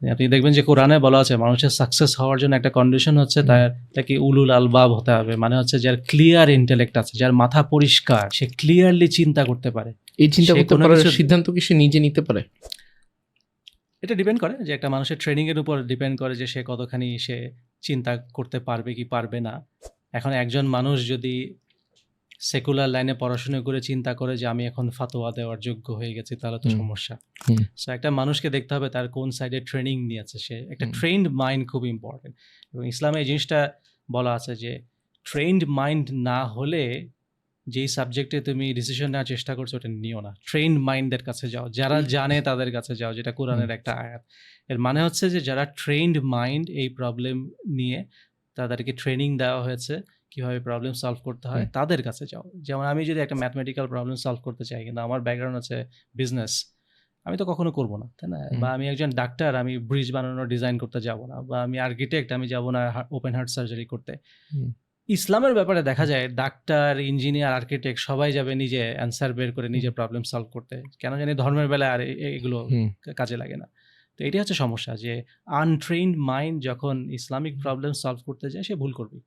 আপনি দেখবেন যে কোরআনে বলা আছে মানুষের সাকসেস হওয়ার জন্য একটা কন্ডিশন হচ্ছে তাকে উলুল আলবাব হতে হবে, মানে হচ্ছে যার ক্লিয়ার ইন্টেলেক্ট আছে, যার মাথা পরিষ্কার, সে ক্লিয়ারলি চিন্তা করতে পারে। এই চিন্তা সে করতে কোনো পারার কিছু, সিদ্ধান্ত কি সে নিজে নিতে পারে? এটা ডিপেন্ড করে যে একটা মানুষের ট্রেনিং এর উপর ডিপেন্ড করে যে সে কতখানি সে চিন্তা করতে পারবে কি পারবে না। এখন একজন মানুষ যদি সেকুলার লাইনে পড়াশোনা করে চিন্তা করে যে আমি এখন ফাতোয়া দেওয়ার যোগ্য হয়ে গেছি, তাহলে তো সমস্যা। সো একটা মানুষকে দেখতে হবে তার কোন সাইডে ট্রেনিং নিয়েছে সে। একটা ট্রেন্ড মাইন্ড খুব ইম্পর্টেন্ট, এবং ইসলামে এই জিনিসটা বলা আছে যে ট্রেন্ড মাইন্ড না হলে যেই সাবজেক্টে তুমি ডিসিশন নেওয়ার চেষ্টা করছো ওটা নিও না। ট্রেন্ড মাইন্ডের কাছে যাও, যারা জানে তাদের কাছে যাও, যেটা কোরআনের একটা আয়াত। এর মানে হচ্ছে যে যারা ট্রেন্ড মাইন্ড এই প্রবলেম নিয়ে, তাদেরকে ট্রেনিং দেওয়া হয়েছে কিভাবে প্রবলেম সলভ করতে হয়, তাদের কাছে যাও। যেমন আমি যদি একটা ম্যাথমেটিক্যাল প্রবলেম সলভ করতে চাই, কিন্তু আমার ব্যাকগ্রাউন্ড আছে বিজনেস, আমি তো কখনো করবো না, তাই না? বা আমি একজন ডাক্তার, আমি ব্রিজ বানানোর ডিজাইন করতে যাব না। বা আমি আর্কিটেক্ট, আমি যাব না ওপেন হার্ট সার্জারি করতে। ইসলামের ব্যাপারে দেখা যায় ডাক্তার, ইঞ্জিনিয়ার, আর্কিটেক্ট সবাই যাবে নিজে অ্যান্সার বের করে নিজে প্রবলেম সলভ করতে। কেন জানি ধর্মের বেলায় আর এগুলো কাজে লাগে না। তো এটাই হচ্ছে সমস্যা, যে আনট্রেইনড মাইন্ড যখন ইসলামিক প্রবলেম সলভ করতে যায় সে ভুল করবে।